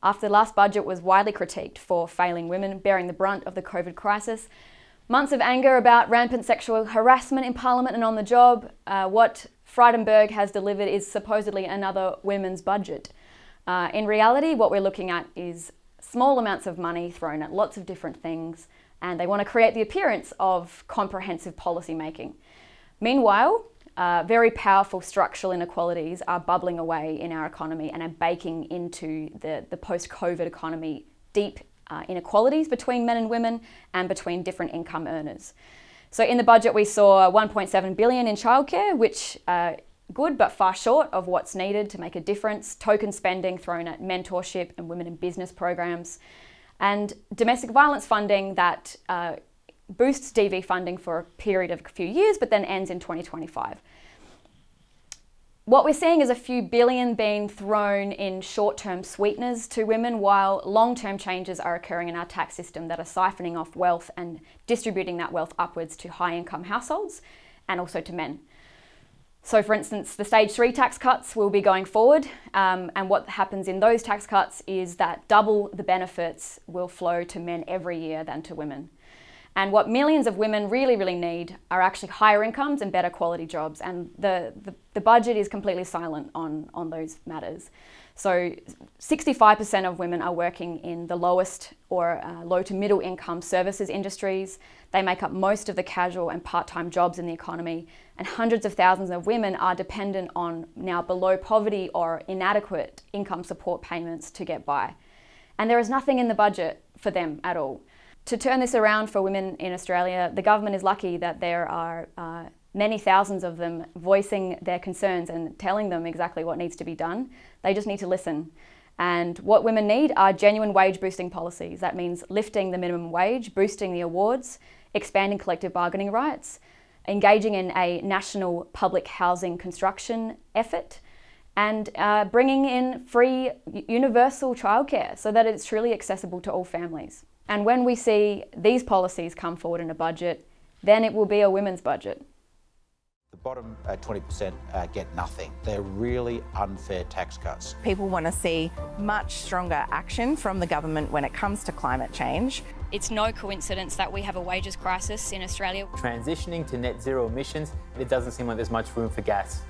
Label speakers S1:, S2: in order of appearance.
S1: after the last budget was widely critiqued for failing women bearing the brunt of the COVID crisis. Months of anger about rampant sexual harassment in Parliament and on the job. What Frydenberg has delivered is supposedly another women's budget. In reality, what we're looking at is small amounts of money thrown at lots of different things, and they want to create the appearance of comprehensive policy making. Meanwhile, very powerful structural inequalities are bubbling away in our economy and are baking into the post-COVID economy deep inequalities between men and women and between different income earners. So in the budget we saw 1.7 billion in childcare, which good but far short of what's needed to make a difference. Token spending thrown at mentorship and women in business programs, and domestic violence funding that boosts DV funding for a period of a few years but then ends in 2025. What we're seeing is a few billion being thrown in short-term sweeteners to women, while long-term changes are occurring in our tax system that are siphoning off wealth and distributing that wealth upwards to high-income households and also to men. So for instance, the stage 3 tax cuts will be going forward, and what happens in those tax cuts is that double the benefits will flow to men every year than to women. And what millions of women really, really need are actually higher incomes and better quality jobs. And the budget is completely silent on those matters. So 65% of women are working in the lowest or low to middle income services industries. They make up most of the casual and part-time jobs in the economy. And hundreds of thousands of women are dependent on now below poverty or inadequate income support payments to get by. And there is nothing in the budget for them at all. To turn this around for women in Australia, the government is lucky that there are many thousands of them voicing their concerns and telling them exactly what needs to be done. They just need to listen. And what women need are genuine wage boosting policies. That means lifting the minimum wage, boosting the awards, expanding collective bargaining rights, engaging in a national public housing construction effort, and bringing in free universal childcare so that it's truly accessible to all families. And when we see these policies come forward in a budget, then it will be a women's budget.
S2: The bottom 20% get nothing. They're really unfair tax cuts.
S3: People want to see much stronger action from the government when it comes to climate change.
S4: It's no coincidence that we have a wages crisis in Australia.
S5: Transitioning to net zero emissions, it doesn't seem like there's much room for gas.